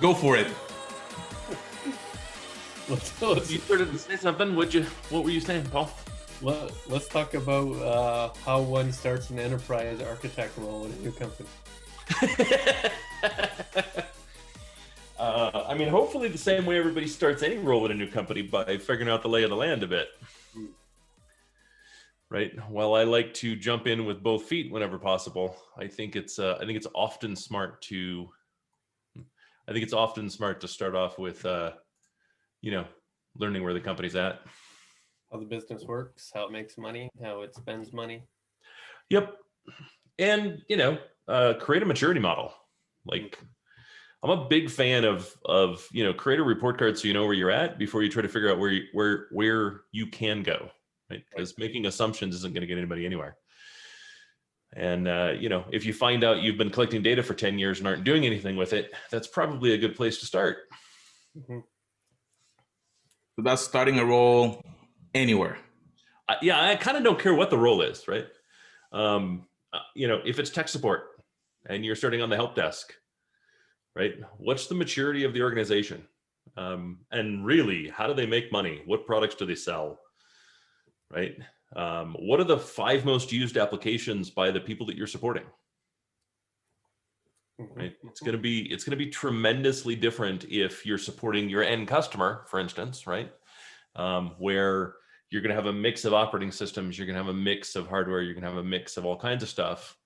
Go for it. You started to say something. What were you saying, Paul? Let's talk about how one starts an enterprise architect role in a new company. I mean, hopefully the same way everybody starts any role in a new company, by figuring out the lay of the land a bit. Right. Well, I like to jump in with both feet whenever possible. I think it's often smart to start off with learning where the company's at, How the business works, how it makes money, how it spends money. Yep. And create a maturity model. Like, I'm a big fan of create a report card so you know where you're at before you try to figure out where you can go, right? Because making assumptions isn't going to get anybody anywhere. And if you find out you've been collecting data for 10 years and aren't doing anything with it, that's probably a good place to start. Mm-hmm. So that's starting a role anywhere. I kind of don't care what the role is, right? If it's tech support and you're starting on the help desk, right? What's the maturity of the organization? And really, how do they make money? What products do they sell? Right? What are the 5 most used applications by the people that you're supporting? Right? It's going to be tremendously different if you're supporting your end customer, for instance, right? Where you're going to have a mix of operating systems, you're going to have a mix of hardware, you're going to have a mix of all kinds of stuff,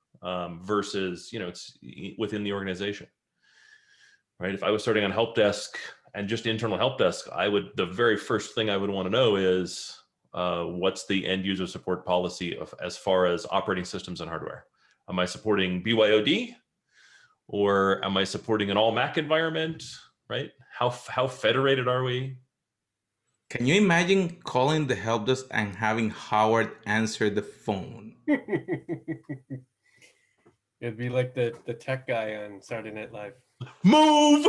versus it's within the organization. Right? If I was starting on help desk and just internal help desk, the very first thing I would want to know is what's the end user support policy as far as operating systems and hardware? Am I supporting BYOD, or am I supporting an all Mac environment? Right? How federated are we? Can you imagine calling the help desk and having Howard answer the phone? It'd be like the tech guy on Saturday Night Live. Move.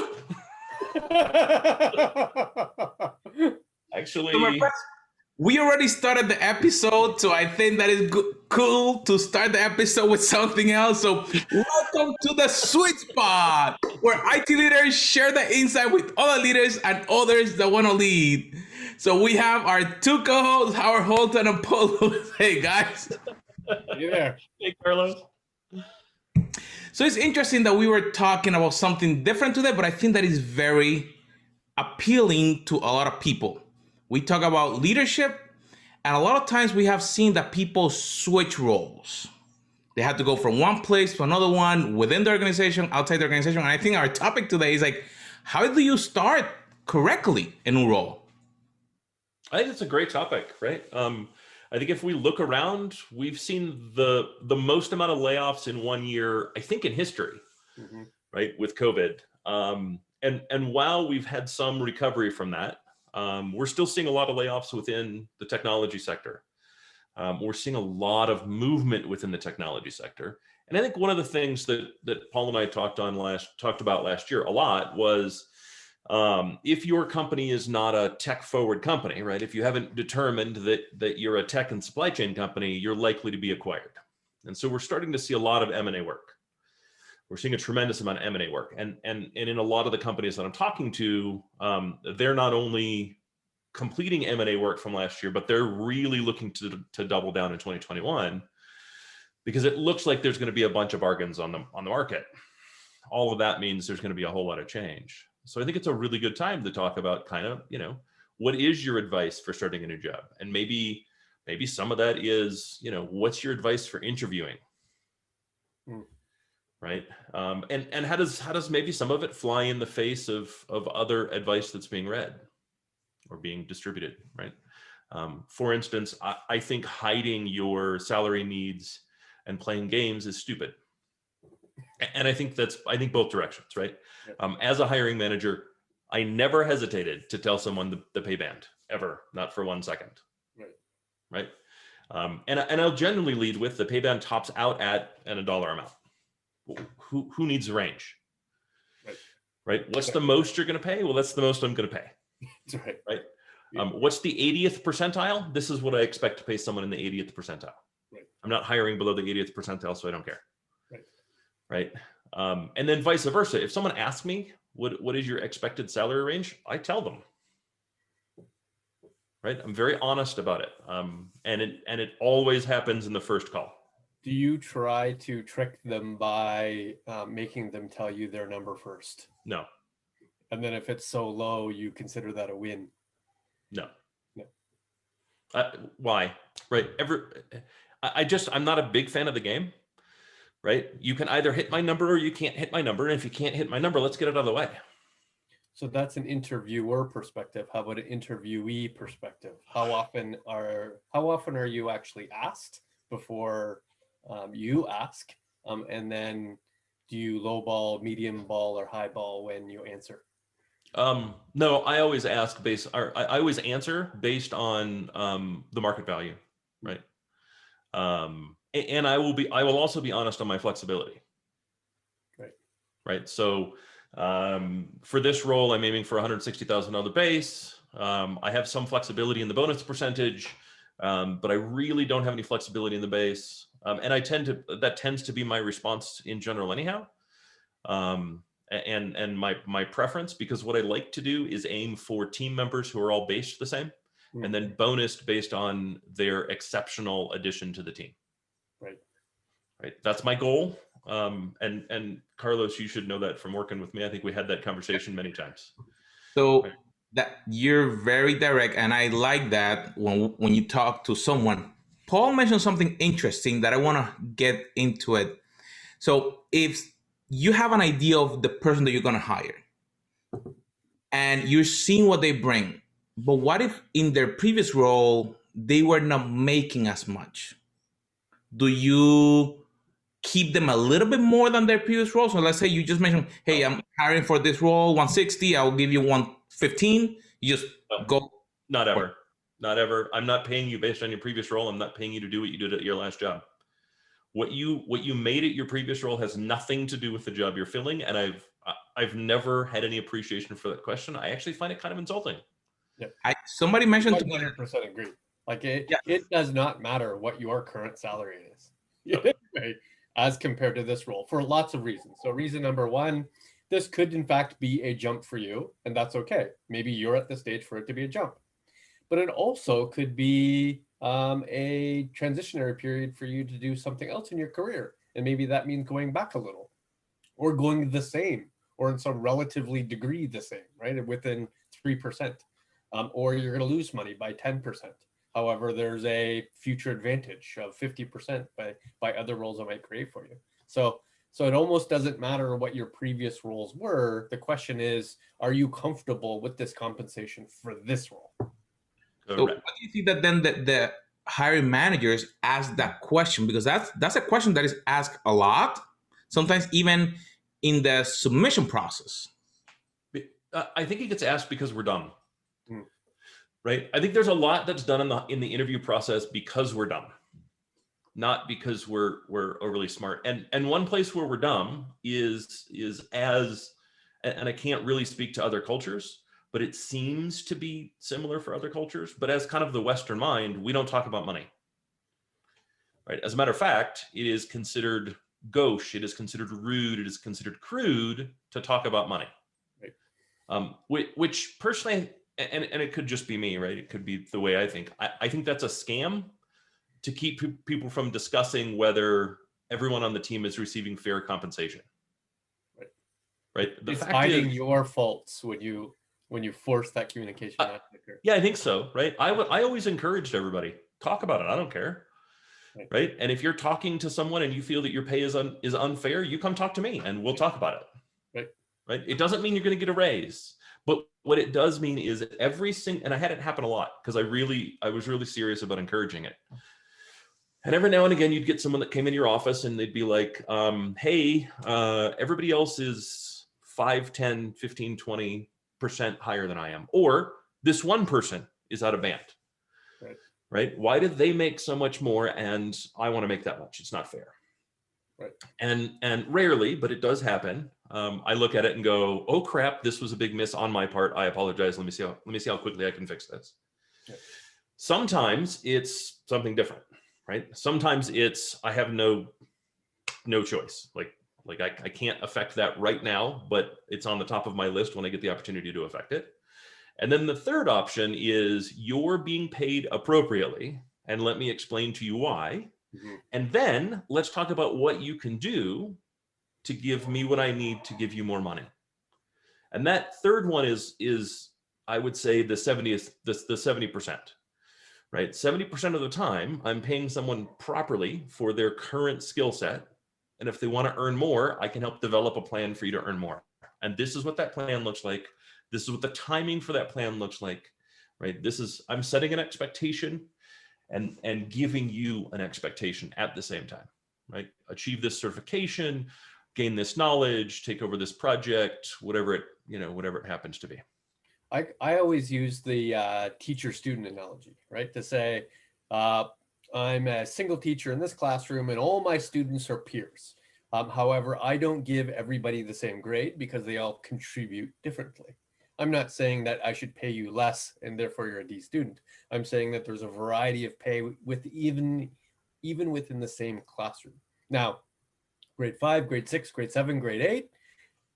Actually, we already started the episode, so I think that is cool to start the episode with something else. So welcome to the Sweet Spot, where IT leaders share the insight with other leaders and others that want to lead. So we have our 2 co-hosts, Howard Holton and Paul Lewis. Hey, guys. You there? Hey, Carlos. So it's interesting that we were talking about something different today, but I think that is very appealing to a lot of people. We talk about leadership, and a lot of times we have seen that people switch roles. They have to go from one place to another one within the organization, outside the organization. And I think our topic today is like, how do you start correctly a new role? I think it's a great topic, right? I think if we look around, we've seen the most amount of layoffs in 1 year, I think, in history, right, with COVID. And while we've had some recovery from that, we're still seeing a lot of layoffs within the technology sector. We're seeing a lot of movement within the technology sector. And I think one of the things that Paul and I talked about last year a lot was, if your company is not a tech forward company, right? If you haven't determined that you're a tech and supply chain company, you're likely to be acquired. And so we're starting to see a lot of M&A work. We're seeing a tremendous amount of M&A work. And in a lot of the companies that I'm talking to, they're not only completing M&A work from last year, but they're really looking to double down in 2021, because it looks like there's going to be a bunch of bargains on the market. All of that means there's going to be a whole lot of change. So I think it's a really good time to talk about what is your advice for starting a new job? And maybe some of that is, what's your advice for interviewing? Right? And how does maybe some of it fly in the face of other advice that's being read or being distributed, right? For instance, I think hiding your salary needs and playing games is stupid. And I think both directions, right? As a hiring manager, I never hesitated to tell someone the pay band, ever, not for 1 second. Right? And I'll generally lead with the pay band tops out at a dollar amount. Who needs a range? Right? What's the most you're going to pay? Well, that's the most I'm going to pay. That's right. Right? What's the 80th percentile? This is what I expect to pay someone in the 80th percentile. Right. I'm not hiring below the 80th percentile, so I don't care. Right. And then vice versa. If someone asks me, what is your expected salary range? I tell them, right? I'm very honest about it. And it always happens in the first call. Do you try to trick them by making them tell you their number first? No. And then if it's so low, you consider that a win? No. No. Why? Right. I'm not a big fan of the game. Right. You can either hit my number or you can't hit my number. And if you can't hit my number, let's get it out of the way. So that's an interviewer perspective. How about an interviewee perspective? How often are you actually asked before you ask? And then do you low ball, medium ball, or high ball when you answer? No, I always ask I always answer based on the market value, right? And I will also be honest on my flexibility. Right. Right. So for this role, I'm aiming for $160,000 base. I have some flexibility in the bonus percentage, but I really don't have any flexibility in the base. And that tends to be my response in general anyhow. And my preference, because what I like to do is aim for team members who are all based the same, and then bonused based on their exceptional addition to the team. Right. That's my goal. And Carlos, you should know that from working with me. I think we had that conversation many times. So right. That you're very direct, and I like that when you talk to someone. Paul mentioned something interesting that I want to get into it. So if you have an idea of the person that you're going to hire, and you're seeing what they bring, but what if in their previous role they were not making as much? Do you keep them a little bit more than their previous role? So let's say you just mentioned, hey, I'm hiring for this role 160, I'll give you 115. You just go. Not ever. Not ever. I'm not paying you based on your previous role. I'm not paying you to do what you did at your last job. What you made at your previous role has nothing to do with the job you're filling. And I've never had any appreciation for that question. I actually find it kind of insulting. Yeah. Somebody mentioned 100% agree. Like it does not matter what your current salary is. Anyway, as compared to this role for lots of reasons. So reason number one, this could in fact be a jump for you, and that's okay. Maybe you're at the stage for it to be a jump. But it also could be a transitionary period for you to do something else in your career. And maybe that means going back a little or going the same or in some relatively degree the same, right? Within 3%. Or you're going to lose money by 10%. However, there's a future advantage of 50% by other roles I might create for you. So it almost doesn't matter what your previous roles were. The question is, are you comfortable with this compensation for this role? So what do you think that then the hiring managers ask that question? Because that's a question that is asked a lot, sometimes even in the submission process. I think it gets asked because we're dumb. Right. I think there's a lot that's done in the interview process because we're dumb, not because we're overly smart. And one place where we're dumb is as, and I can't really speak to other cultures, but it seems to be similar for other cultures. But as kind of the Western mind, we don't talk about money. Right. As a matter of fact, it is considered gauche. It is considered rude. It is considered crude to talk about money. Right. Which personally, and it could just be me, right? It could be the way I think. I think that's a scam to keep people from discussing whether everyone on the team is receiving fair compensation. Right. Right. It's hiding your faults when you force that communication not to occur. Yeah, I think so. Right. I always encouraged everybody, talk about it. I don't care. Right. And if you're talking to someone and you feel that your pay is unfair, you come talk to me and we'll talk about it. Right. Right. It doesn't mean you're going to get a raise. But what it does mean is and I had it happen a lot because I was really serious about encouraging it. And every now and again, you'd get someone that came into your office and they'd be like, hey, everybody else is 5, 10, 15, 20% higher than I am. Or this one person is out of band. Right? Why did they make so much more and I want to make that much? It's not fair. Right. And rarely, but it does happen. I look at it and go, "Oh crap! This was a big miss on my part. I apologize. Let me see how quickly I can fix this." Yeah. Sometimes it's something different, right? Sometimes it's I have no choice. Like Like I can't affect that right now, but it's on the top of my list when I get the opportunity to affect it. And then the third option is you're being paid appropriately. And let me explain to you why. And then let's talk about what you can do to give me what I need to give you more money. And that third one is I would say the 70%, right? 70% of the time I'm paying someone properly for their current skill set. And if they want to earn more, I can help develop a plan for you to earn more. And this is what that plan looks like. This is what the timing for that plan looks like, right? I'm setting an expectation and giving you an expectation at the same time, right? Achieve this certification, gain this knowledge, take over this project, whatever it happens to be. I always use the teacher-student analogy, right? To say, I'm a single teacher in this classroom and all my students are peers. However, I don't give everybody the same grade because they all contribute differently. I'm not saying that I should pay you less and therefore you're a D student. I'm saying that there's a variety of pay with even within the same classroom. Now, grade 5, grade 6, grade 7, grade 8,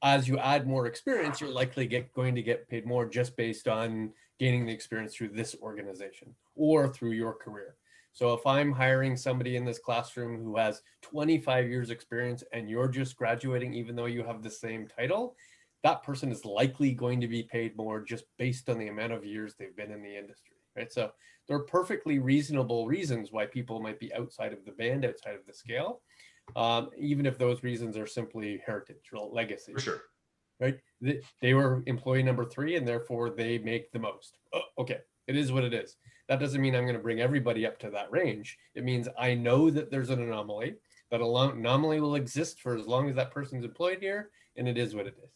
as you add more experience, you're likely going to get paid more just based on gaining the experience through this organization or through your career. So if I'm hiring somebody in this classroom who has 25 years experience and you're just graduating, even though you have the same title, that person is likely going to be paid more just based on the amount of years they've been in the industry, right? So there are perfectly reasonable reasons why people might be outside of the band, outside of the scale, even if those reasons are simply heritage or legacy. For sure. Right? They were employee number 3 and therefore they make the most. Oh, okay, it is what it is. That doesn't mean I'm going to bring everybody up to that range. It means I know that there's an anomaly. That anomaly will exist for as long as that person's employed here, and it is what it is.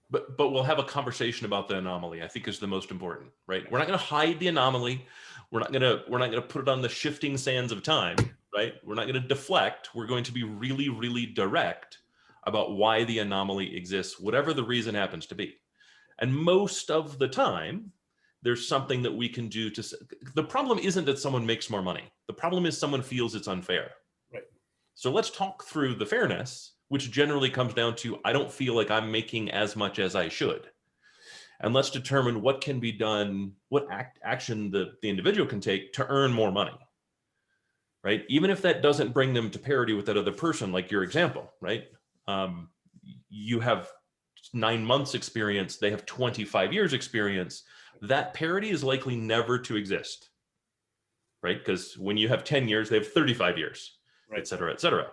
But we'll have a conversation about the anomaly, I think, is the most important, right? We're not going to hide the anomaly. We're not going to put it on the shifting sands of time, right? We're not going to deflect. We're going to be really, really direct about why the anomaly exists, whatever the reason happens to be. And most of the time, there's something that we can do to. The problem isn't that someone makes more money. The problem is someone feels it's unfair. Right. So let's talk through the fairness, which generally comes down to, I don't feel like I'm making as much as I should. And let's determine what can be done, what action the individual can take to earn more money, right? Even if that doesn't bring them to parity with that other person, like your example, right? You have 9 months experience, they have 25 years experience. That parity is likely never to exist, right? Because when you have 10 years, they have 35 years, right, et cetera, et cetera.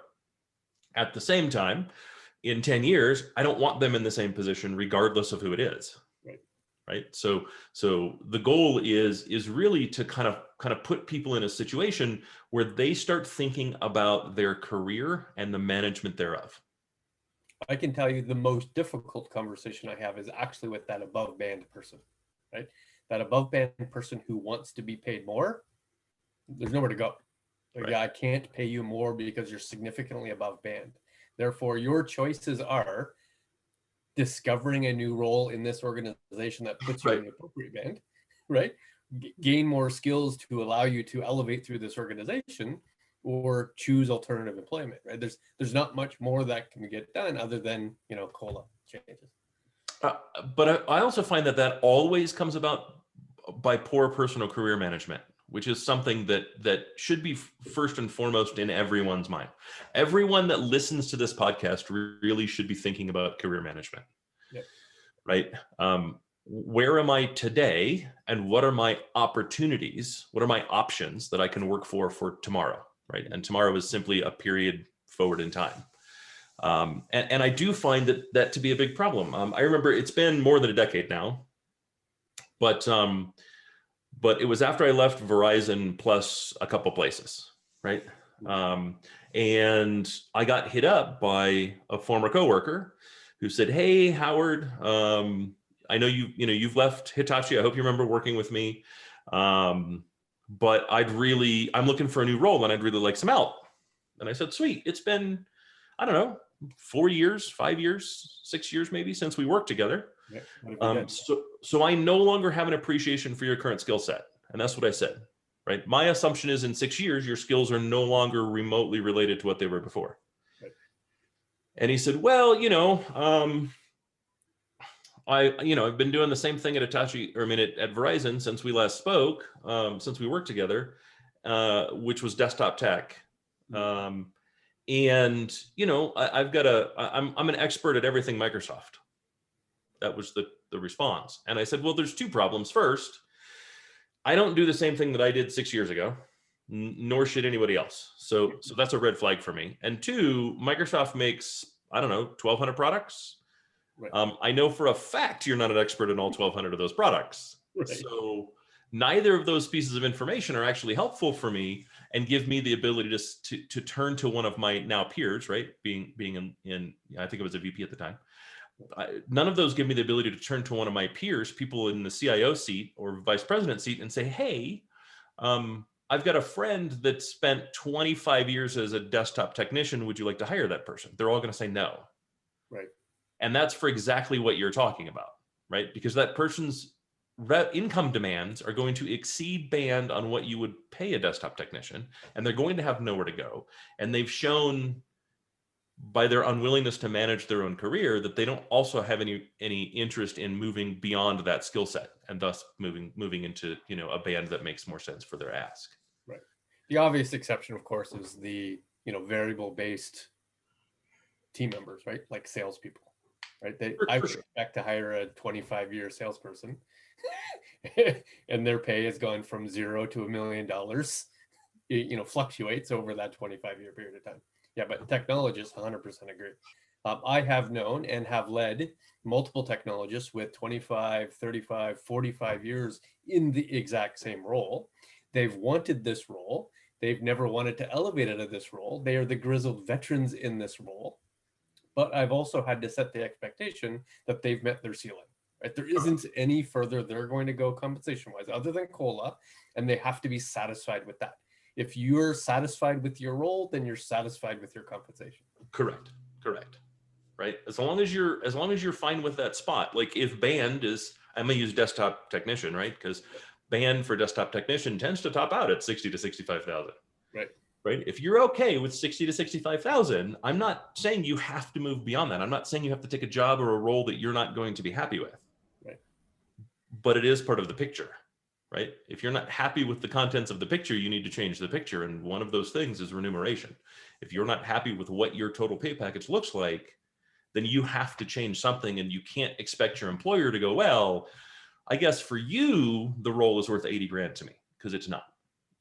At the same time, in 10 years, I don't want them in the same position regardless of who it is. Right. So the goal is really to kind of put people in a situation where they start thinking about their career and the management thereof. I can tell you the most difficult conversation I have is actually with that above band person, right? That above band person who wants to be paid more, there's nowhere to go. Like, Right. I can't pay you more because you're significantly above band. Therefore, your choices are discovering a new role in this organization that puts you Right. in the appropriate band, right? Gain more skills to allow you to elevate through this organization, or choose alternative employment, right? There's not much more that can get done other than, COLA changes. But I also find that always comes about by poor personal career management, which is something that should be first and foremost in everyone's mind. Everyone that listens to this podcast really should be thinking about career management. Yep. Right? Where am I today, and what are my opportunities? What are my options that I can work for tomorrow? Right? And tomorrow is simply a period forward in time. And I do find that to be a big problem. I remember it's been more than a decade now, but it was after I left Verizon plus a couple places, right? And I got hit up by a former coworker who said, "Hey, Howard, I know you've left Hitachi. I hope you remember working with me. But I'm looking for a new role and I'd really like some help." And I said, "Sweet. It's been, I don't know, 4 years, 5 years, 6 years maybe since we worked together. Yeah, So I no longer have an appreciation for your current skill set." And that's what I said, right? My assumption is in 6 years, your skills are no longer remotely related to what they were before. Right. And he said, well, I've been doing the same thing at Hitachi, or at Verizon since we last spoke, since we worked together, which was desktop tech. I'm an expert at everything Microsoft. That was the response. And I said, well, there's two problems. First, I don't do the same thing that I did 6 years ago, nor should anybody else. So that's a red flag for me. And two, Microsoft makes, I don't know, 1,200 products. Right. I know for a fact you're not an expert in all 1,200 of those products. Right. So neither of those pieces of information are actually helpful for me and give me the ability to turn to one of my now peers, right? Being in I think it was a VP at the time. None of those give me the ability to turn to one of my peers, people in the CIO seat or vice president seat, and say, hey, I've got a friend that spent 25 years as a desktop technician. Would you like to hire that person? They're all going to say no. Right. And that's for exactly what you're talking about, right? Because that person's income demands are going to exceed band on what you would pay a desktop technician, and they're going to have nowhere to go. And they've shown by their unwillingness to manage their own career that they don't also have any interest in moving beyond that skill set, and thus moving into a band that makes more sense for their ask. Right. The obvious exception, of course, is the variable based team members, right? Like salespeople, right? I would expect to hire a 25-year salesperson, and their pay has gone from $0 to $1 million. Fluctuates over that 25-year period of time. Yeah, but technologists 100% agree. I have known and have led multiple technologists with 25, 35, 45 years in the exact same role. They've wanted this role. They've never wanted to elevate out of this role. They are the grizzled veterans in this role. But I've also had to set the expectation that they've met their ceiling. Right? There isn't any further they're going to go compensation-wise other than COLA, and they have to be satisfied with that. If you're satisfied with your role, then you're satisfied with your compensation. Correct. Right. As long as you're fine with that spot. Like if band is, I'm gonna use desktop technician, right? Because band for desktop technician tends to top out at 60 to 65,000. Right. If you're okay with 60 to 65,000, I'm not saying you have to move beyond that. I'm not saying you have to take a job or a role that you're not going to be happy with. Right. But it is part of the picture. Right? If you're not happy with the contents of the picture, you need to change the picture. And one of those things is remuneration. If you're not happy with what your total pay package looks like, then you have to change something, and you can't expect your employer to go, well, I guess for you, the role is worth 80 grand to me, because it's not.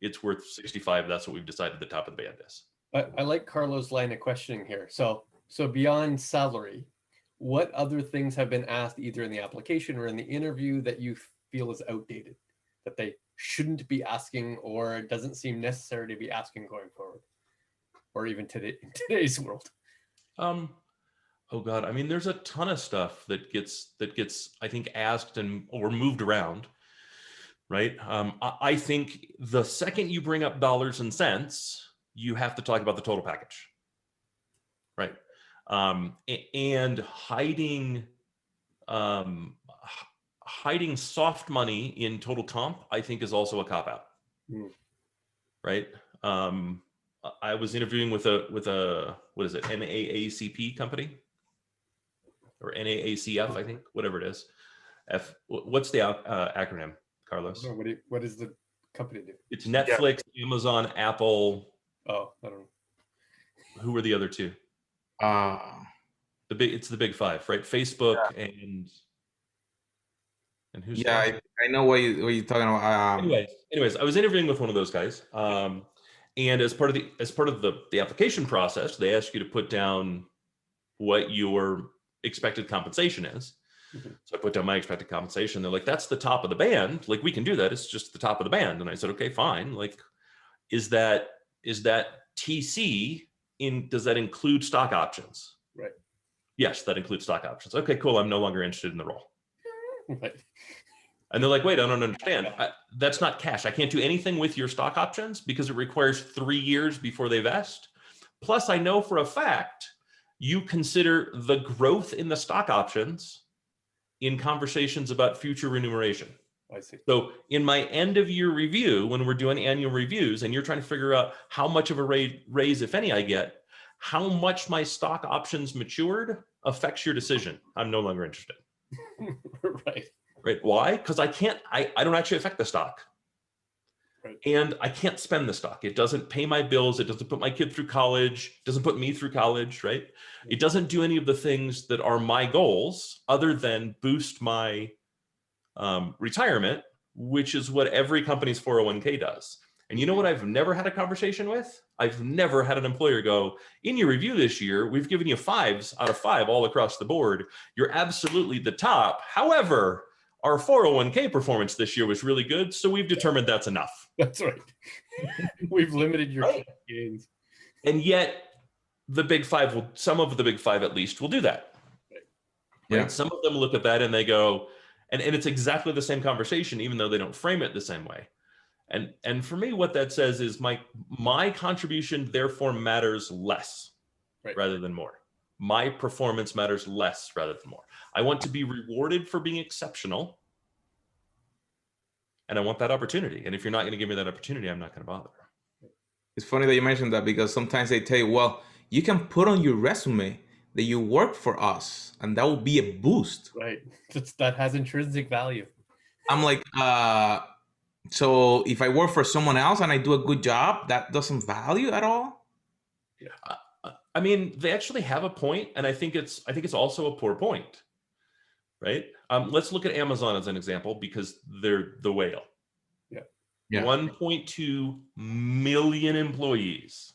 It's worth 65. That's what we've decided the top of the band is. I like Carlos' line of questioning here. So beyond salary, what other things have been asked either in the application or in the interview that you feel is outdated, that they shouldn't be asking, or it doesn't seem necessary to be asking going forward, or even in today's world? Oh God, I mean, there's a ton of stuff that gets I think asked or moved around, right? I think the second you bring up dollars and cents, you have to talk about the total package, right? And hiding soft money in total comp, I think, is also a cop-out, right? I was interviewing with a what is it, NAACP company, or NAACF, I think, whatever it is. What's the acronym, Carlos? What does the company do? It's Netflix, Amazon, Apple. Oh, I don't know. Who were the other two? It's the big five, right? Facebook and who's? Yeah, I know what you're talking about. Anyways, I was interviewing with one of those guys, and as part of the application process, they ask you to put down what your expected compensation is. Mm-hmm. So I put down my expected compensation. They're like, "That's the top of the band. Like, we can do that. It's just the top of the band." And I said, "Okay, fine. Like, is that TC in? Does that include stock options?" Right. Yes, that includes stock options. Okay, cool. I'm no longer interested in the role. Right. And they're like, "Wait, I don't understand. That's not cash. I can't do anything with your stock options because it requires 3 years before they vest. Plus, I know for a fact you consider the growth in the stock options in conversations about future remuneration." I see. So in my end of year review, when we're doing annual reviews and you're trying to figure out how much of a raise, if any, I get, how much my stock options matured affects your decision. I'm no longer interested. Right. Right. Why? Because I don't actually affect the stock. Right. And I can't spend the stock. It doesn't pay my bills. It doesn't put my kid through college. It doesn't put me through college, right? It doesn't do any of the things that are my goals other than boost my retirement, which is what every company's 401k does. And you know what I've never had a conversation with? I've never had an employer go, in your review this year, we've given you 5s out of 5 all across the board. You're absolutely the top. However, our 401k performance this year was really good, so we've determined that's enough. That's right. We've limited your Right. gains. And yet the big 5 will, some of the big 5 at least will do that. Yeah. Right? Some of them look at that and they go, and it's exactly the same conversation, even though they don't frame it the same way. And for me, what that says is my contribution therefore matters less, right, rather than more. My performance matters less rather than more. I want to be rewarded for being exceptional. And I want that opportunity. And if you're not going to give me that opportunity, I'm not going to bother. It's funny that you mentioned that, because sometimes they tell you, well, you can put on your resume that you work for us, and that will be a boost. Right. That has intrinsic value. I'm like, so if I work for someone else and I do a good job, that doesn't value at all? Yeah. I mean, they actually have a point, and I think it's also a poor point, right? Let's look at Amazon as an example, because they're the whale. Yeah. 1.2 million employees.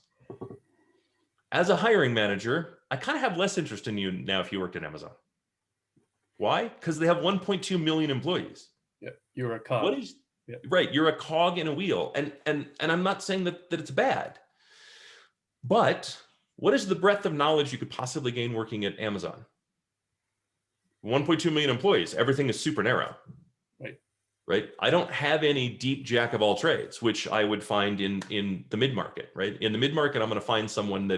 As a hiring manager, I kind of have less interest in you now if you worked at Amazon. Why? Because they have 1.2 million employees. Yeah, you're a cog. What is right? You're a cog in a wheel, and I'm not saying that it's bad, but what is the breadth of knowledge you could possibly gain working at Amazon? 1.2 million employees. Everything is super narrow. Right. I don't have any deep jack of all trades, which I would find in the mid-market, right? In the mid-market, I'm going to find someone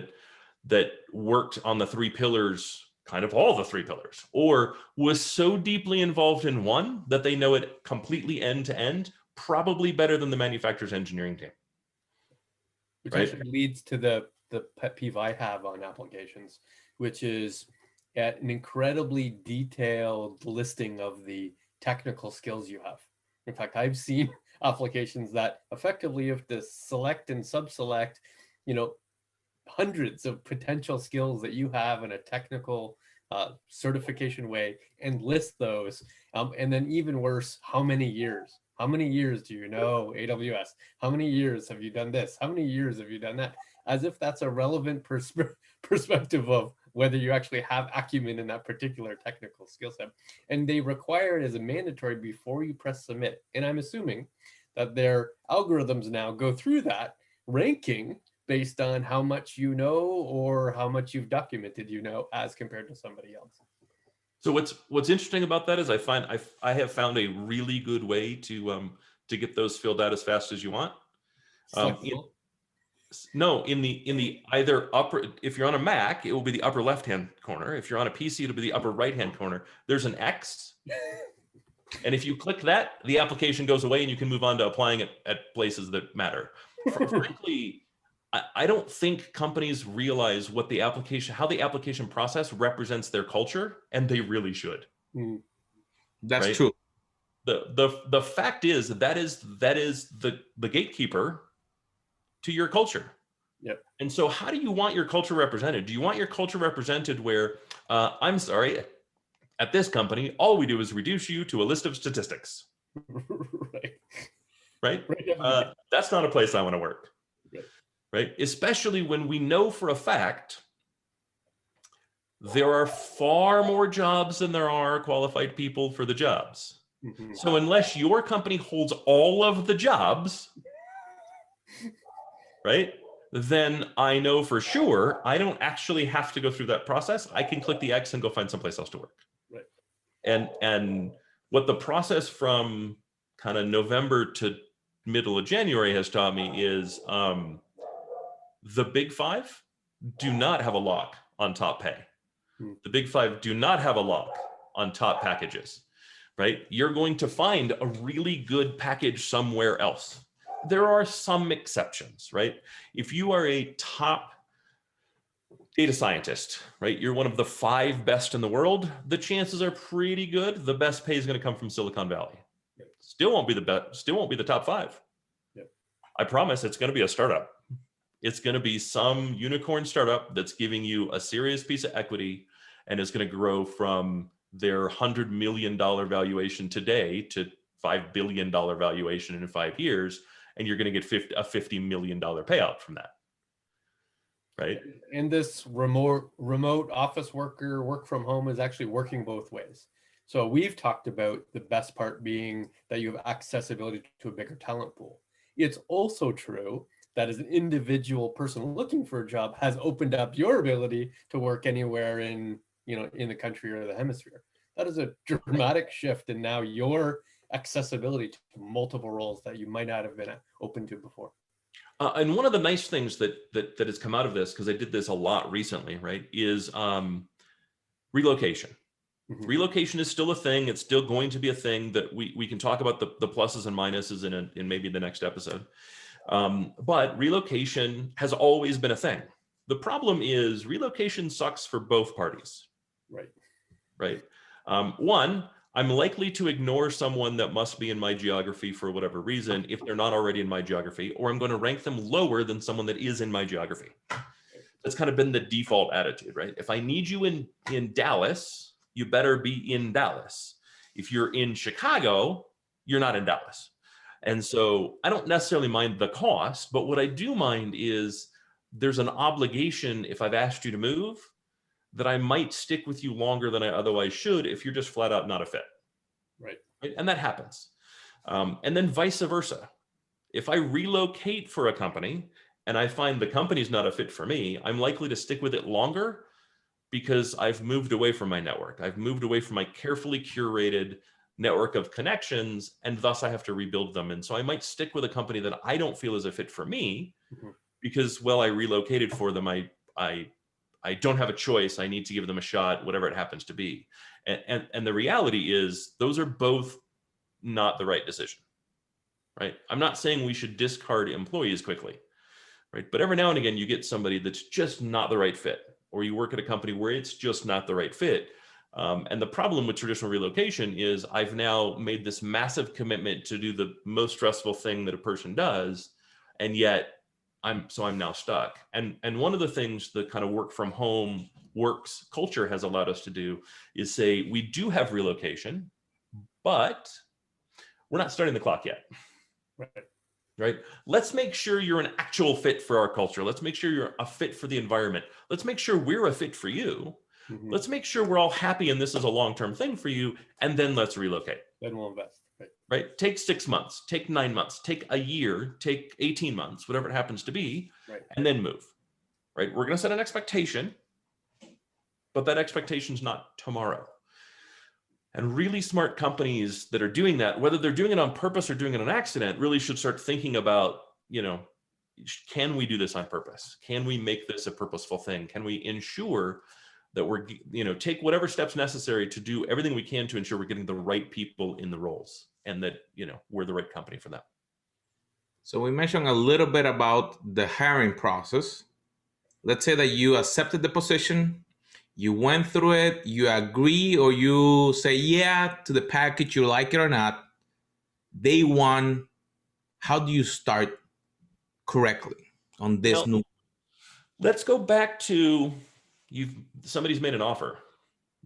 that worked on the 3 pillars, kind of all the 3 pillars, or was so deeply involved in one that they know it completely end to end, probably better than the manufacturer's engineering team. Which right? actually leads to the pet peeve I have on applications, which is at an incredibly detailed listing of the technical skills you have. In fact, I've seen applications that effectively have to select and sub-select, hundreds of potential skills that you have in a technical certification way, and list those. And then even worse, how many years? How many years do you know AWS? How many years have you done this? How many years have you done that? As if that's a relevant perspective of whether you actually have acumen in that particular technical skill set. And they require it as a mandatory before you press submit. And I'm assuming that their algorithms now go through that ranking based on how much you know or how much you've documented as compared to somebody else. So what's interesting about that is I have found a really good way to get those filled out as fast as you want. In the either upper, if you're on a Mac, it will be the upper left-hand corner. If you're on a PC, it'll be the upper right-hand corner. There's an X. And if you click that, the application goes away and you can move on to applying it at places that matter. Frankly, I don't think companies realize how the application process represents their culture, and they really should. That's right? true. The fact is that is the gatekeeper to your culture. Yep. And so how do you want your culture represented? Do you want your culture represented where, I'm sorry, at this company, all we do is reduce you to a list of statistics? Right? That's not a place I want to work. Right? Especially when we know for a fact there are far more jobs than there are qualified people for the jobs. Mm-hmm. So unless your company holds all of the jobs, right, then I know for sure I don't actually have to go through that process. I can click the X and go find someplace else to work. Right. And what the process from kind of November to middle of January has taught me is the big 5 do not have a lock on top pay. The big 5 do not have a lock on top packages, right? You're going to find a really good package somewhere else. There are some exceptions, right? If you are a top Data scientist, right? You're one of the 5 best in the world. The chances are pretty good. The best pay is going to come from Silicon Valley. Yep. Still won't be the best. Still won't be the top 5. Yep. I promise it's going to be a startup. It's going to be some unicorn startup that's giving you a serious piece of equity and is going to grow from their $100 million valuation today to $5 billion valuation in 5 years. And you're going to get a $50 million payout from that. Right. And this remote office worker work from home is actually working both ways. So we've talked about the best part being that you have accessibility to a bigger talent pool. It's also true that as an individual person looking for a job has opened up your ability to work anywhere in the country or the hemisphere. That is a dramatic shift in now your accessibility to multiple roles that you might not have been open to before. And one of the nice things that has come out of this, because I did this a lot recently, right, is relocation. Mm-hmm. Relocation is still a thing. It's still going to be a thing that we can talk about the pluses and minuses in maybe the next episode. But relocation has always been a thing. The problem is relocation sucks for both parties. Right. One, I'm likely to ignore someone that must be in my geography for whatever reason if they're not already in my geography, or I'm going to rank them lower than someone that is in my geography. That's kind of been the default attitude, right? If I need you in Dallas, you better be in Dallas. If you're in Chicago, you're not in Dallas. And so I don't necessarily mind the cost, but what I do mind is there's an obligation if I've asked you to move that I might stick with you longer than I otherwise should if you're just flat out not a fit. Right? And that happens. And then vice versa. If I relocate for a company and I find the company's not a fit for me, I'm likely to stick with it longer because I've moved away from my network. I've moved away from my carefully curated network of connections, and thus I have to rebuild them. And so I might stick with a company that I don't feel is a fit for me because, well, I relocated for them. I don't have a choice. I need to give them a shot, whatever it happens to be. And the reality is those are both not the right decision, right? I'm not saying we should discard employees quickly, right? But every now and again, you get somebody that's just not the right fit, or you work at a company where it's just not the right fit. And the problem with traditional relocation is I've now made this massive commitment to do the most stressful thing that a person does. And yet I'm now stuck. And one of the things the kind of work from home works culture has allowed us to do is say, we do have relocation, but we're not starting the clock yet. Right? Let's make sure you're an actual fit for our culture. Let's make sure you're a fit for the environment. Let's make sure we're a fit for you. Let's make sure we're all happy and this is a long-term thing for you. And then let's relocate. Then we'll invest. Right? Take 6 months, take 9 months, take a year, take 18 months, whatever it happens to be, and then move. Right? We're going to set an expectation, but that expectation is not tomorrow. And really smart companies that are doing that, whether they're doing it on purpose or doing it on accident, really should start thinking about, can we do this on purpose? Can we make this a purposeful thing? Can we ensure that we're, take whatever steps necessary to do everything we can to ensure we're getting the right people in the roles and that, we're the right company for them. So we mentioned a little bit about the hiring process. Let's say that you accepted the position, you went through it, you agree, or you say yeah to the package, you like it or not. Day one, how do you start correctly on this new? Let's go back to somebody's made an offer.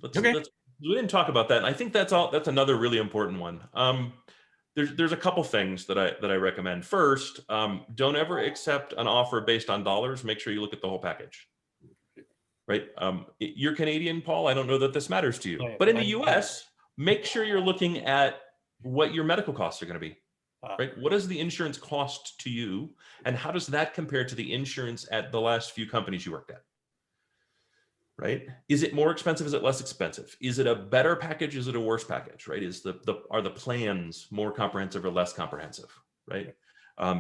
We didn't talk about that. And I think that's another really important one. There's a couple things that I recommend. First, don't ever accept an offer based on dollars. Make sure you look at the whole package. Right? You're Canadian, Paul. I don't know that this matters to you, but in the US, make sure you're looking at what your medical costs are going to be. Right? What does the insurance cost to you? And how does that compare to the insurance at the last few companies you worked at? Right? Is it more expensive? Is it less expensive? Is it a better package? Is it a worse package? Right? Are the plans more comprehensive or less comprehensive? Right?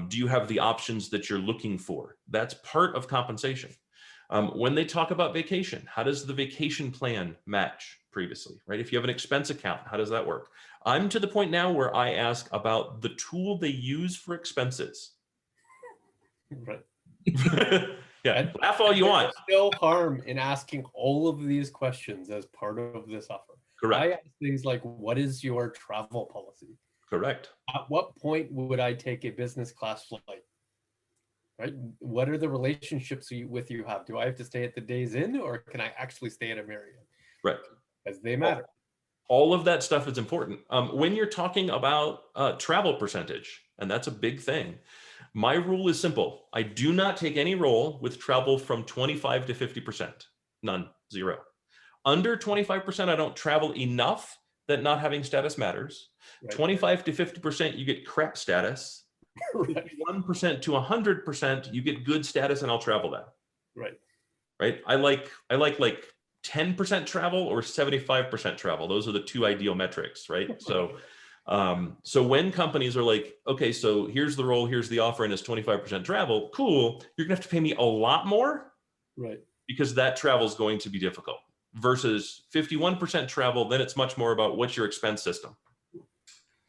Do you have the options that you're looking for? That's part of compensation. When they talk about vacation, how does the vacation plan match previously? Right? If you have an expense account, how does that work? I'm to the point now where I ask about the tool they use for expenses. Right. Yeah, And laugh all you want. there's no harm in asking all of these questions as part of this offer. Correct. I ask things like, what is your travel policy? Correct. At what point would I take a business class flight? Right? What are the relationships with you have? Do I have to stay at the Days Inn, or can I actually stay at a Marriott? Right. As they matter. All of that stuff is important. When you're talking about travel percentage, and that's a big thing, my rule is simple. I do not take any role with travel from 25 to 50%. None, zero. Under 25%, I don't travel enough that not having status matters. Right. 25 to 50%, you get crap status. Right. 1% to 100%, you get good status, and I'll travel that. Right. Right. I like like 10% travel or 75% travel. Those are the two ideal metrics, right? So, so when companies are like, okay, so here's the role, here's the offer, and it's 25% travel, cool. You're gonna have to pay me a lot more, Right? Because that travel is going to be difficult. Versus 51% travel, then it's much more about what's your expense system,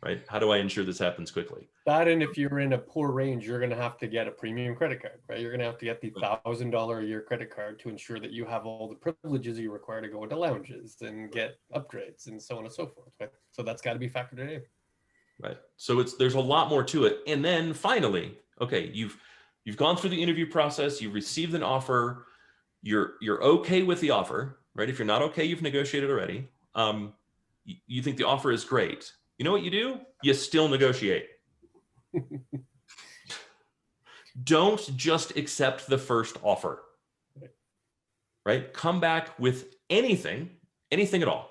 right? How do I ensure this happens quickly? That, and if you're in a poor range, you're going to have to get a premium credit card, right? You're going to have to get the $1,000 a year credit card to ensure that you have all the privileges you require to go into lounges and get upgrades and so on and so forth. Right? So that's got to be factored in. Right. So there's a lot more to it. And then finally, okay, you've gone through the interview process, you've received an offer, you're okay with the offer, right? If you're not okay, you've negotiated already. You think the offer is great. You know what you do? You still negotiate. Don't just accept the first offer, right? Come back with anything at all,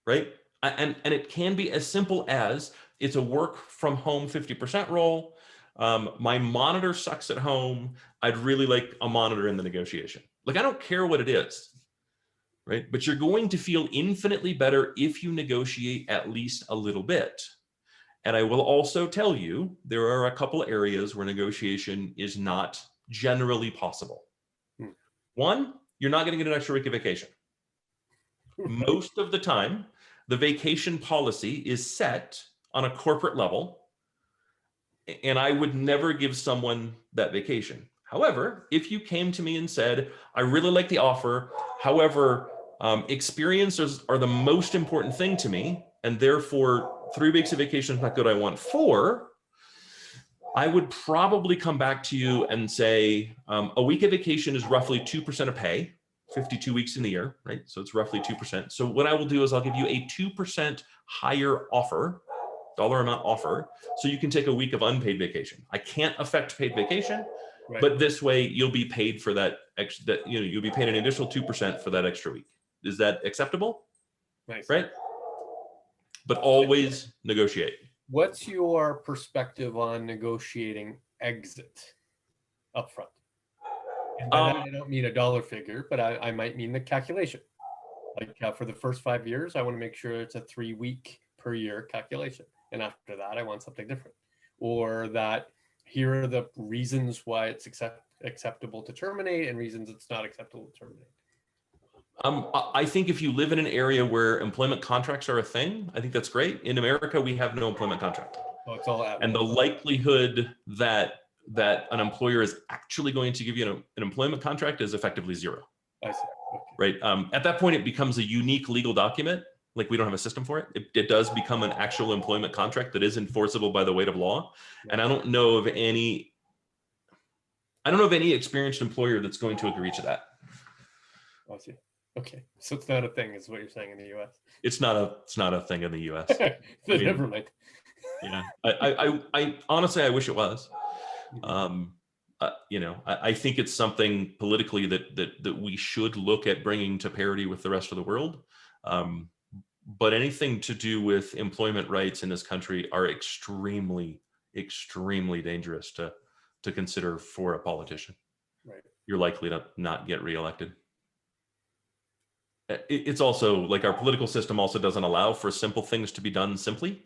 right? And it can be as simple as it's a work from home 50% role. My monitor sucks at home. I'd really like a monitor in the negotiation. Like, I don't care what it is, right? But you're going to feel infinitely better if you negotiate at least a little bit. And I will also tell you, there are a couple areas where negotiation is not generally possible. One, you're not going to get an extra week of vacation. Most of the time, the vacation policy is set on a corporate level, and I would never give someone that vacation. However, if you came to me and said, I really like the offer, however, experiences are the most important thing to me, and therefore 3 weeks of vacation is not good, I want 4, I would probably come back to you and say, a week of vacation is roughly 2% of pay, 52 weeks in the year, right? So it's roughly 2%. So what I will do is I'll give you a 2% higher offer, dollar amount offer, so you can take a week of unpaid vacation. I can't affect paid vacation, right, but this way you'll be paid for that extra, you'll be paid an additional 2% for that extra week. Is that acceptable? Nice. Right? But always negotiate. What's your perspective on negotiating exit upfront? And by that, I don't mean a dollar figure, but I might mean the calculation. Like for the first 5 years, I want to make sure it's a 3-week per year calculation. And after that, I want something different. Or that here are the reasons why it's acceptable to terminate and reasons it's not acceptable to terminate. I think if you live in an area where employment contracts are a thing, I think that's great. In America, we have no employment contract. Oh, it's all and the likelihood that an employer is actually going to give you an employment contract is effectively 0. I see. Okay. Right. At that point, it becomes a unique legal document. Like, we don't have a system for it. It does become an actual employment contract that is enforceable by the weight of law. And I don't know of any experienced employer that's going to agree to that. I see. Okay, so it's not a thing, is what you're saying in the U.S. It's not a thing in the U.S. Never mind. Yeah, I honestly, I wish it was. I think it's something politically that we should look at bringing to parity with the rest of the world. But anything to do with employment rights in this country are extremely, extremely dangerous to consider for a politician. Right. You're likely to not get reelected. It's also like our political system also doesn't allow for simple things to be done simply.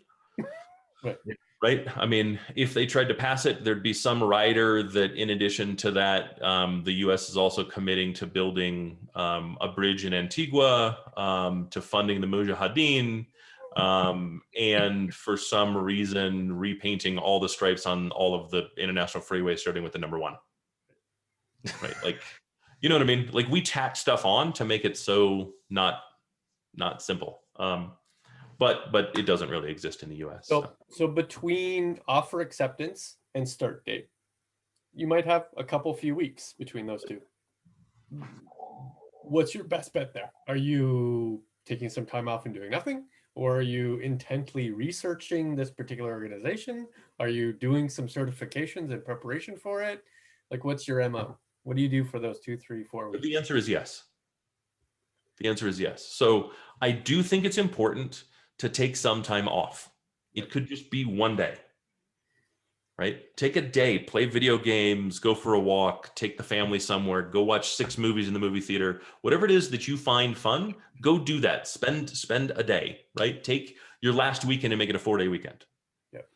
Right. I mean, if they tried to pass it, there'd be some rider that, in addition to that, the U.S. is also committing to building a bridge in Antigua, to funding the Mujahideen, and for some reason repainting all the stripes on all of the international freeways, starting with the number 1. right? Like, you know what I mean? Like we tack stuff on to make it so not simple. But it doesn't really exist in the US. So between offer acceptance and start date, you might have a few weeks between those two. What's your best bet there? Are you taking some time off and doing nothing? Or are you intently researching this particular organization? Are you doing some certifications in preparation for it? Like, what's your MO? What do you do for those 2, 3, 4 weeks? The answer is yes. The answer is yes. So I do think it's important to take some time off. It could just be one day, right? Take a day, play video games, go for a walk, take the family somewhere, go watch 6 movies in the movie theater, whatever it is that you find fun, go do that. Spend a day, right? Take your last weekend and make it a 4-day weekend. Yep.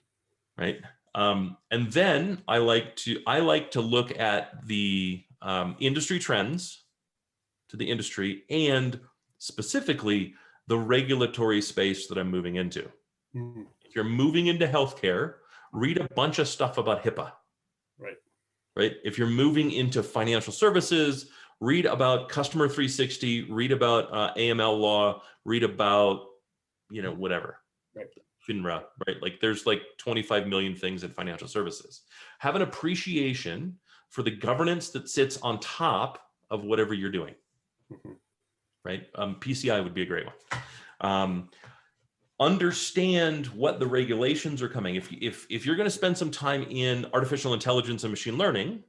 Right. And then I like to look at the industry trends to the industry and specifically the regulatory space that I'm moving into. Mm-hmm. If you're moving into healthcare, read a bunch of stuff about HIPAA. Right. If you're moving into financial services, read about Customer 360, read about AML law, read about, whatever. Right. FINRA, right? Like there's like 25 million things in financial services. Have an appreciation for the governance that sits on top of whatever you're doing. Mm-hmm. Right? PCI would be a great one. Understand what the regulations are coming. If you're going to spend some time in artificial intelligence and machine learning,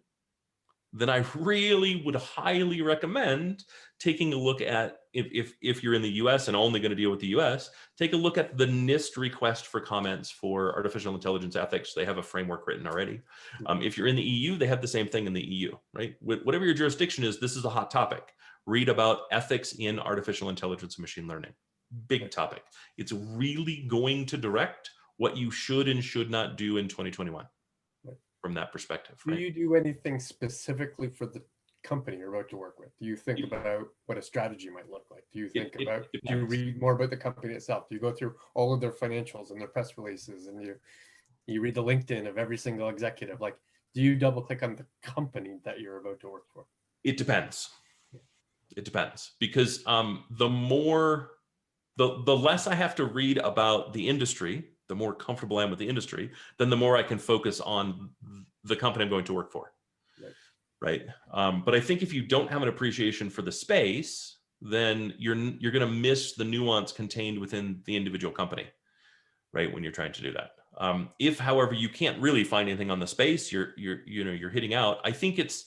then I really would highly recommend taking a look at, if you're in the US and only going to deal with the US, take a look at the NIST request for comments for artificial intelligence ethics. They have a framework written already. If you're in the EU, they have the same thing in the EU, right? Whatever your jurisdiction is, this is a hot topic. Read about ethics in artificial intelligence and machine learning. Big topic. It's really going to direct what you should and should not do in 2021 from that perspective. Do right? you do anything specifically for the company you're about to work with? Do you think about what a strategy might look like? Do you think do you read more about the company itself? Do you go through all of their financials and their press releases and you read the LinkedIn of every single executive? Like, do you double click on the company that you're about to work for? It depends. It depends because the less I have to read about the industry, the more comfortable I am with the industry, then the more I can focus on the company I'm going to work for. Right. But I think if you don't have an appreciation for the space, then you're going to miss the nuance contained within the individual company, right? When you're trying to do that. If, however, you can't really find anything on the space, you're hitting out. I think it's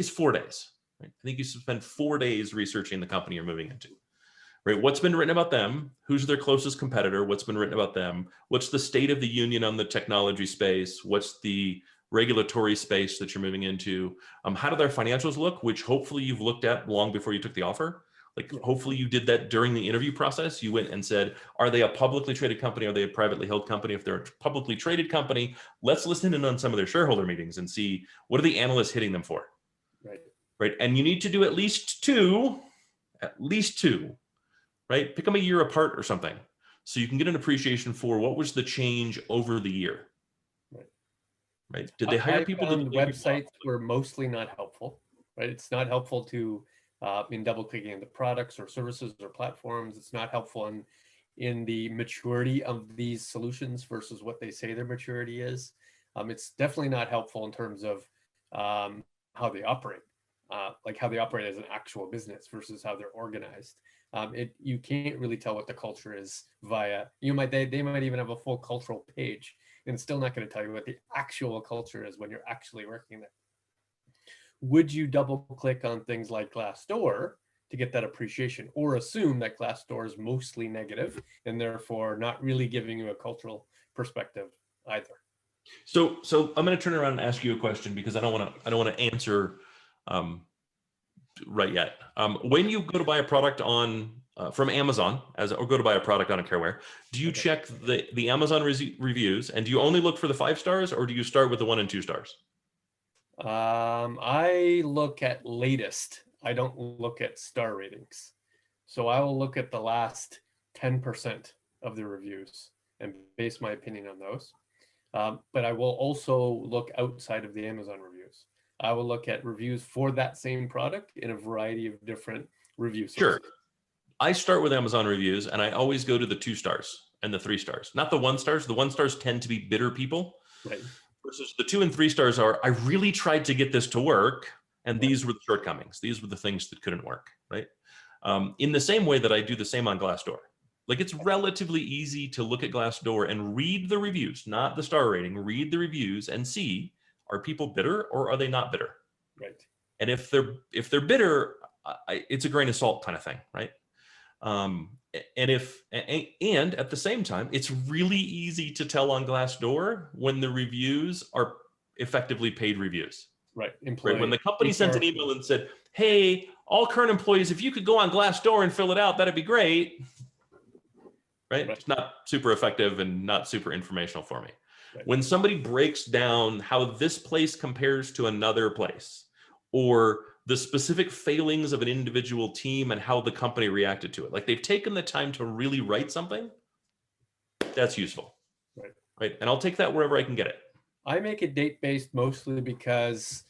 4 days. Right? I think you spend 4 days researching the company you're moving into. Right? What's been written about them? Who's their closest competitor? What's been written about them? What's the state of the union on the technology space? What's the regulatory space that you're moving into? How do their financials look? Which hopefully you've looked at long before you took the offer. Like hopefully you did that during the interview process. You went and said, are they a publicly traded company? Are they a privately held company? If they're a publicly traded company, let's listen in on some of their shareholder meetings and see what are the analysts hitting them for. Right. And you need to do at least two, right? Pick them a year apart or something. So you can get an appreciation for what was the change over the year. Right. Did they hire people? Websites were mostly not helpful, right? It's not helpful to in double clicking into products or services or platforms. It's not helpful in the maturity of these solutions versus what they say their maturity is. It's definitely not helpful in terms of how they operate, like how they operate as an actual business versus how they're organized. You can't really tell what the culture is via, they might even have a full cultural page and it's still not going to tell you what the actual culture is when you're actually working there. Would you double click on things like Glassdoor to get that appreciation, or assume that Glassdoor is mostly negative and therefore not really giving you a cultural perspective either? So I'm going to turn around and ask you a question because I don't want to answer right yet. When you go to buy a product on from Amazon, or go to buy a product on a Careware, do you check the Amazon reviews, and do you only look for the 5 stars, or do you start with the 1 and 2 stars? I look at latest. I don't look at star ratings. So I will look at the last 10% of the reviews and base my opinion on those. But I will also look outside of the Amazon reviews. I will look at reviews for that same product in a variety of different review Sure. sources. I start with Amazon reviews, and I always go to the 2 stars and the 3 stars, not the 1 stars. The 1 stars tend to be bitter people, Right. versus the 2 and 3 stars are, I really tried to get this to work, and these were the shortcomings. These were the things that couldn't work, right? In the same way that I do the same on Glassdoor. Like, it's relatively easy to look at Glassdoor and read the reviews, not the star rating, read the reviews and see, are people bitter or are they not bitter? Right. And if they're bitter, it's a grain of salt kind of thing, right? And at the same time, it's really easy to tell on Glassdoor when the reviews are effectively paid reviews. Right. Right. When the company sent an email and said, "Hey, all current employees, if you could go on Glassdoor and fill it out, that'd be great." Right? It's not super effective and not super informational for me. Right. When somebody breaks down how this place compares to another place, or the specific failings of an individual team and how the company reacted to it, like they've taken the time to really write something, that's useful. Right. Right. And I'll take that wherever I can get it. I make it date-based mostly because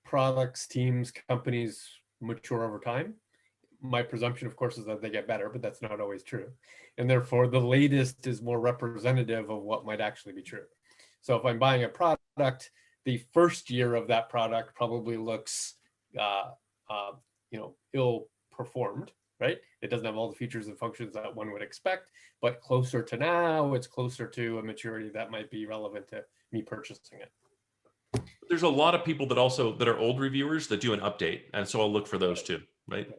products, teams, companies mature over time. My presumption, of course, is that they get better, but that's not always true. And therefore, the latest is more representative of what might actually be true. So if I'm buying a product, the first year of that product probably looks, ill performed, right? It doesn't have all the features and functions that one would expect, but closer to now, it's closer to a maturity that might be relevant to me purchasing it. There's a lot of people that are old reviewers that do an update. And so I'll look for those too, right?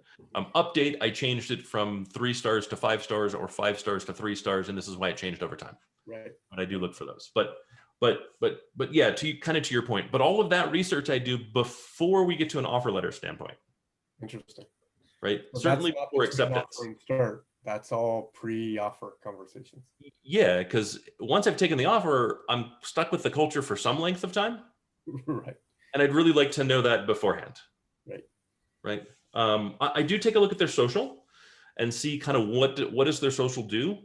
Update, I changed it from 3 stars to 5 stars or 5 stars to 3 stars. And this is why it changed over time. Right. But I do look for those. But yeah, to your point, but all of that research I do before we get to an offer letter standpoint. Interesting. Right. So certainly before acceptance. That's all pre-offer conversations. Yeah, because once I've taken the offer, I'm stuck with the culture for some length of time. Right. And I'd really like to know that beforehand. Right. I do take a look at their social and see kind of what does their social do,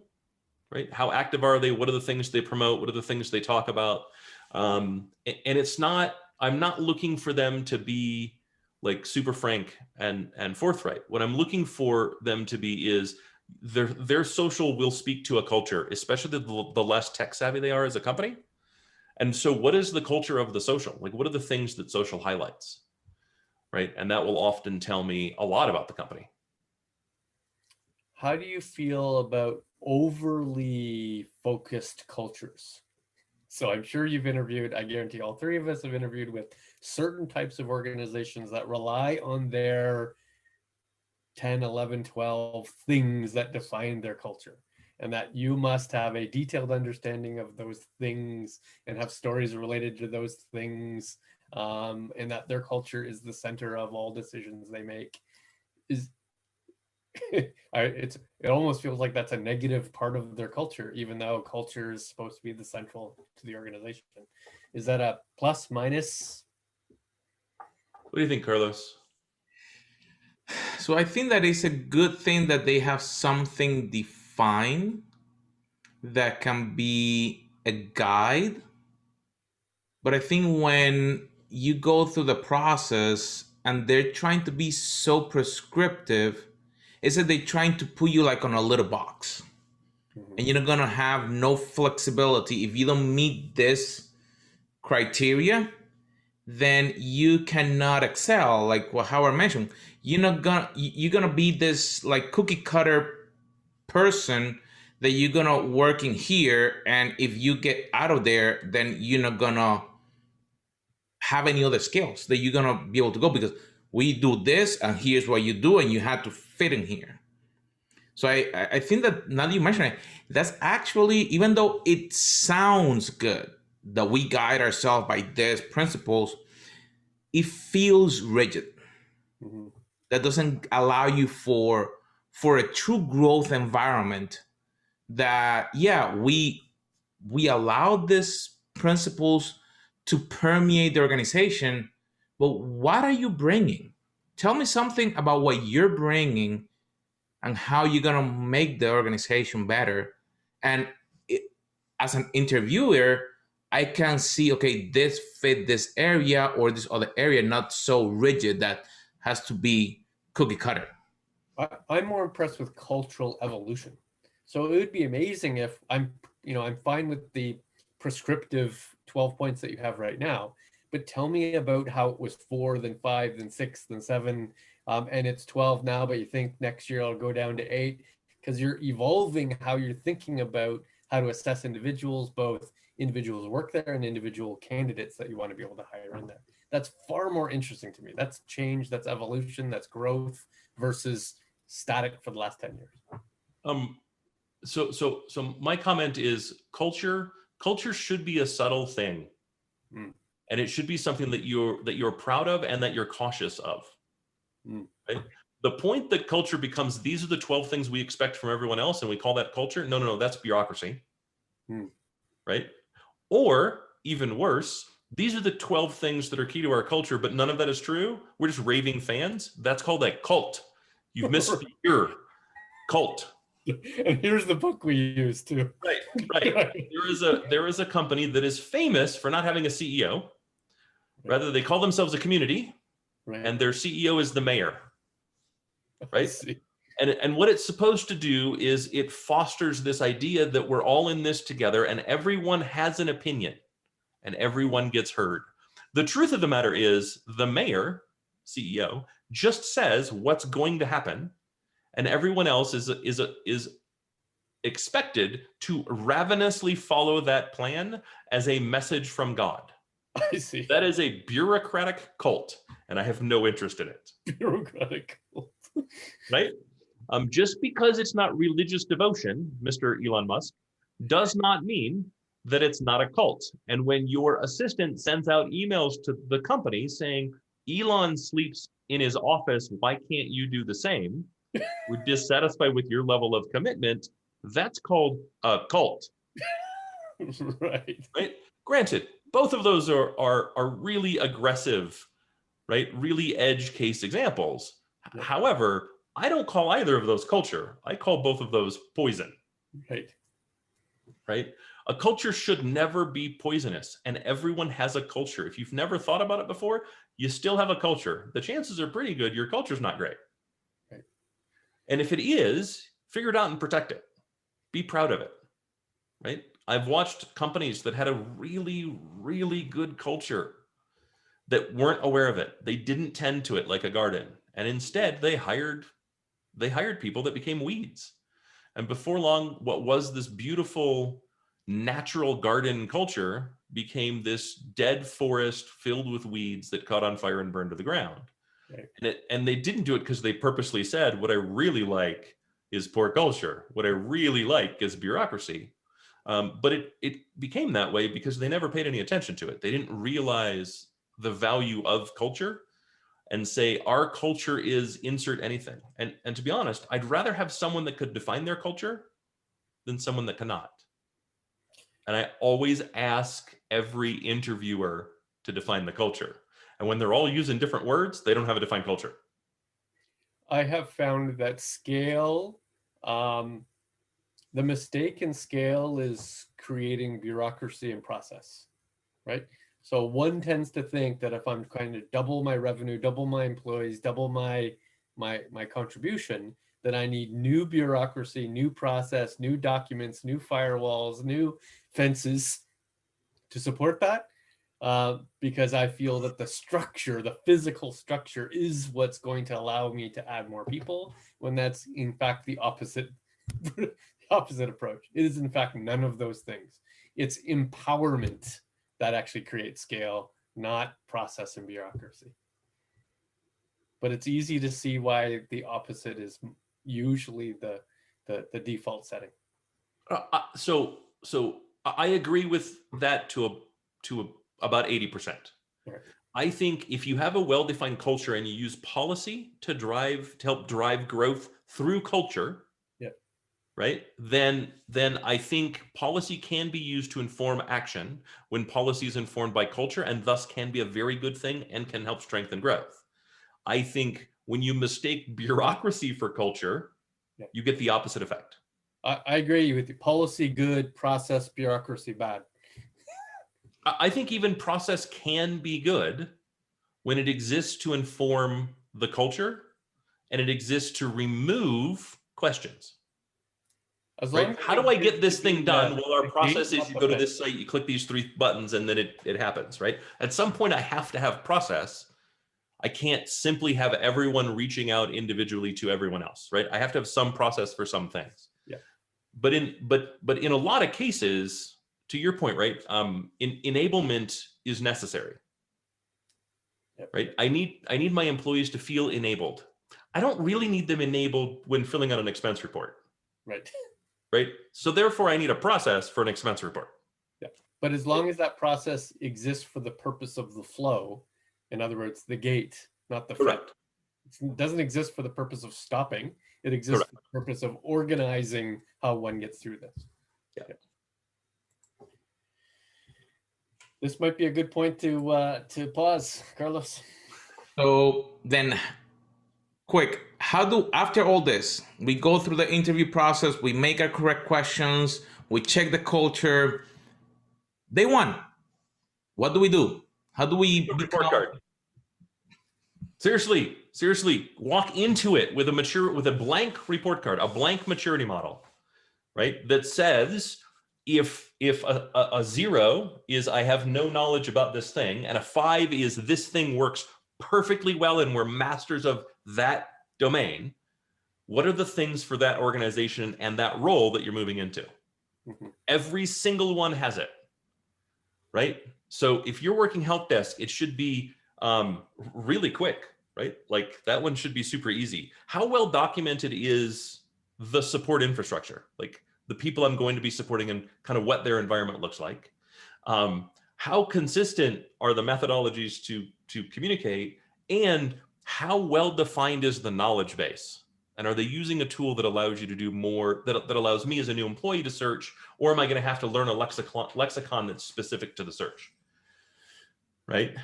right? How active are they? What are the things they promote? What are the things they talk about? And I'm not looking for them to be like super frank and forthright. What I'm looking for them to be is their social will speak to a culture, especially the less tech savvy they are as a company. And so what is the culture of the social? Like, what are the things that social highlights? Right. And that will often tell me a lot about the company. How do you feel about overly focused cultures? So I'm sure you've interviewed, I guarantee all 3 of us have interviewed with certain types of organizations that rely on their 10, 11, 12 things that define their culture. And that you must have a detailed understanding of those things and have stories related to those things, and that their culture is the center of all decisions they make. It almost feels like that's a negative part of their culture, even though culture is supposed to be the central to the organization. Is that a plus, minus? What do you think, Carlos? So I think that it's a good thing that they have something defined that can be a guide. But I think when you go through the process and they're trying to be so prescriptive, is that they're trying to put you like on a little box. And you're not gonna have no flexibility. If you don't meet this criteria, then you cannot excel. Like what Howard mentioned, you're gonna be this like cookie cutter person that you're gonna work in here, and if you get out of there, then you're not gonna have any other skills that you're gonna be able to go, because we do this and here's what you do and you have to fit in here. So I think that now that you mention it, that's actually, even though it sounds good that we guide ourselves by these principles, it feels rigid. Mm-hmm. That doesn't allow you for a true growth environment that, yeah, we allow these principles to permeate the organization, but what are you bringing? Tell me something about what you're bringing and how you're going to make the organization better. And as an interviewer, I can see, okay, this fit this area or this other area, not so rigid that has to be cookie cutter. I'm more impressed with cultural evolution. So it would be amazing if I'm fine with the prescriptive 12 points that you have right now, but tell me about how it was 4, then 5, then 6, then 7, and it's 12 now, but you think next year it'll go down to 8, because you're evolving how you're thinking about how to assess individuals, both individuals who work there and individual candidates that you want to be able to hire in there. That's far more interesting to me. That's change, that's evolution, that's growth versus static for the last 10 years. So my comment is culture should be a subtle thing. And it should be something that you're proud of and that you're cautious of. Right? The point that culture becomes, these are the 12 things we expect from everyone else and we call that culture. No, that's bureaucracy. Right? Or even worse, these are the 12 things that are key to our culture, but none of that is true. We're just raving fans. That's called a cult. You've missed the year. Cult. And here's the book we use too. Right. There is a company that is famous for not having a CEO. Rather, they call themselves a community, and their CEO is the mayor. Right. And what it's supposed to do is it fosters this idea that we're all in this together and everyone has an opinion and everyone gets heard. The truth of the matter is the mayor, CEO, just says what's going to happen, and everyone else is expected to ravenously follow that plan as a message from God. I see. That is a bureaucratic cult, and I have no interest in it. Bureaucratic cult. Right? Just because it's not religious devotion, Mr. Elon Musk, does not mean that it's not a cult. And when your assistant sends out emails to the company saying, Elon sleeps in his office, why can't you do the same? We're dissatisfied with your level of commitment. That's called a cult. Right. Granted, both of those are really aggressive, right? Really edge case examples. Yeah. However, I don't call either of those culture. I call both of those poison. Right? A culture should never be poisonous, and everyone has a culture. If you've never thought about it before, you still have a culture. The chances are pretty good your culture's not great. Right. And if it is, figure it out and protect it. Be proud of it. Right? I've watched companies that had a really, really good culture that weren't aware of it. They didn't tend to it like a garden. And instead, they hired people that became weeds. And before long, what was this beautiful natural garden culture became this dead forest filled with weeds that caught on fire and burned to the ground. Right. And they didn't do it because they purposely said, what I really is poor culture. What I really is bureaucracy. But it became that way because they never paid any attention to it. They didn't realize the value of culture and say, our culture is insert anything. And to be honest, I'd rather have someone that could define their culture than someone that cannot. And I always ask every interviewer to define the culture. And when they're all using different words, they don't have a defined culture. I have found that scale, the mistake in scale is creating bureaucracy and process, right? So one tends to think that if I'm trying to double my revenue, double my employees, double my contribution, that I need new bureaucracy, new process, new documents, new firewalls, new fences to support that. Because I feel that the structure, the physical structure is what's going to allow me to add more people, when that's in fact the opposite approach. It is in fact none of those things. It's empowerment that actually creates scale, not process and bureaucracy. But it's easy to see why the opposite is usually the default setting. So I agree with that to about 80%. Right. I think if you have a well-defined culture and you use policy to help drive growth through culture, right? Then I think policy can be used to inform action when policy is informed by culture, and thus can be a very good thing and can help strengthen growth. I think when you mistake bureaucracy for culture, you get the opposite effect. I agree with you. Policy good, process, bureaucracy bad. I think even process can be good when it exists to inform the culture and it exists to remove questions. As long Right? as How it do I gives get this you thing done? the- Well, our the process gate is you go to up this site, you click these 3 buttons, and then it happens, right? At some point, I have to have process. I can't simply have everyone reaching out individually to everyone else, right? I have to have some process for some things. Yeah. But in a lot of cases, to your point, right? Enablement is necessary. Yep. Right? I need my employees to feel enabled. I don't really need them enabled when filling out an expense report. Right. Right? So therefore, I need a process for an expense report. Yeah. But as long as that process exists for the purpose of the flow, in other words, the gate, not the front. Correct. It doesn't exist for the purpose of stopping. It exists Correct. for the purpose of organizing how one gets through this. Yeah. This might be a good point to pause, Carlos. So then, quick, after all this, we go through the interview process, we make our correct questions, we check the culture. Day 1, what do we do? How do we Report card. Seriously, walk into it with a blank report card, a blank maturity model, right? That says if a 0 is I have no knowledge about this thing, and a 5 is this thing works perfectly well and we're masters of that domain, what are the things for that organization and that role that you're moving into? Mm-hmm. Every single one has it, right? So if you're working help desk, it should be really quick, right? Like that one should be super easy. How well documented is the support infrastructure? Like the people I'm going to be supporting and kind of what their environment looks like. How consistent are the methodologies to communicate, and how well defined is the knowledge base? And are they using a tool that allows you to do more, that allows me as a new employee to search, or am I going to have to learn a lexicon that's specific to the search, right?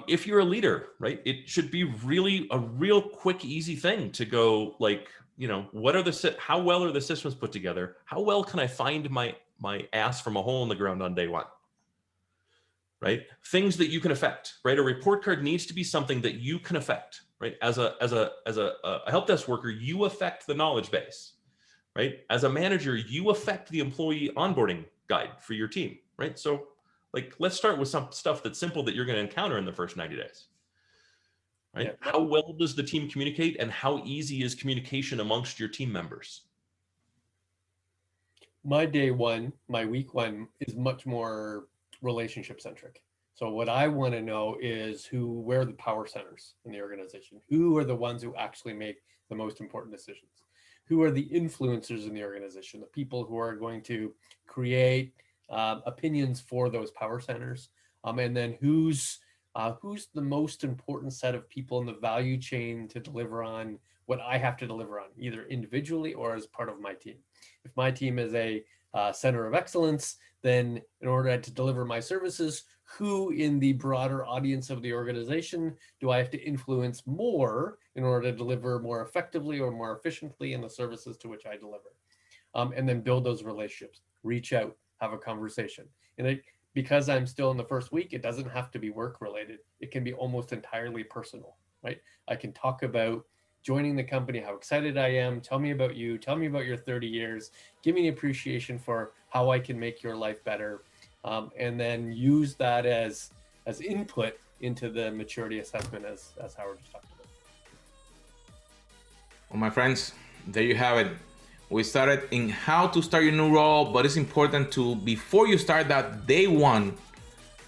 If you're a leader, right, it should be really a real quick, easy thing to go like, you know, how well are the systems put together? How well can I find my ass from a hole in the ground on day 1? Right? Things that you can affect, right? A report card needs to be something that you can affect, right? As a help desk worker, you affect the knowledge base, right? As a manager, you affect the employee onboarding guide for your team, right? So like, let's start with some stuff that's simple that you're going to encounter in the first 90 days, right? Yeah. How well does the team communicate, and how easy is communication amongst your team members? My day 1, my week 1 is much more relationship centric. So what I want to know is where are the power centers in the organization? Who are the ones who actually make the most important decisions? Who are the influencers in the organization? The people who are going to create opinions for those power centers, and then who's the most important set of people in the value chain to deliver on what I have to deliver on, either individually or as part of my team. If my team is a center of excellence, then in order to deliver my services, who in the broader audience of the organization do I have to influence more in order to deliver more effectively or more efficiently in the services to which I deliver? And then build those relationships, reach out, have a conversation. And because I'm still in the first week, it doesn't have to be work related. It can be almost entirely personal, right? I can talk about joining the company, how excited I am, tell me about you, tell me about your 30 years, give me an appreciation for how I can make your life better, and then use that as input into the maturity assessment as Howard just talked about. Well, my friends, there you have it. We started in how to start your new role, but it's important to, before you start that day 1,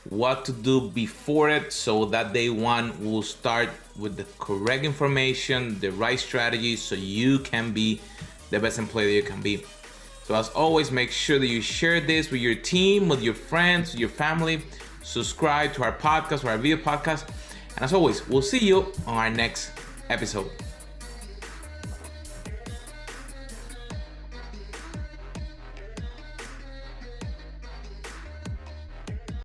what to do before it, so that day 1 will start with the correct information, the right strategy, so you can be the best employee that you can be. So as always, make sure that you share this with your team, with your friends, with your family. Subscribe to our podcast, or our video podcast. And as always, we'll see you on our next episode.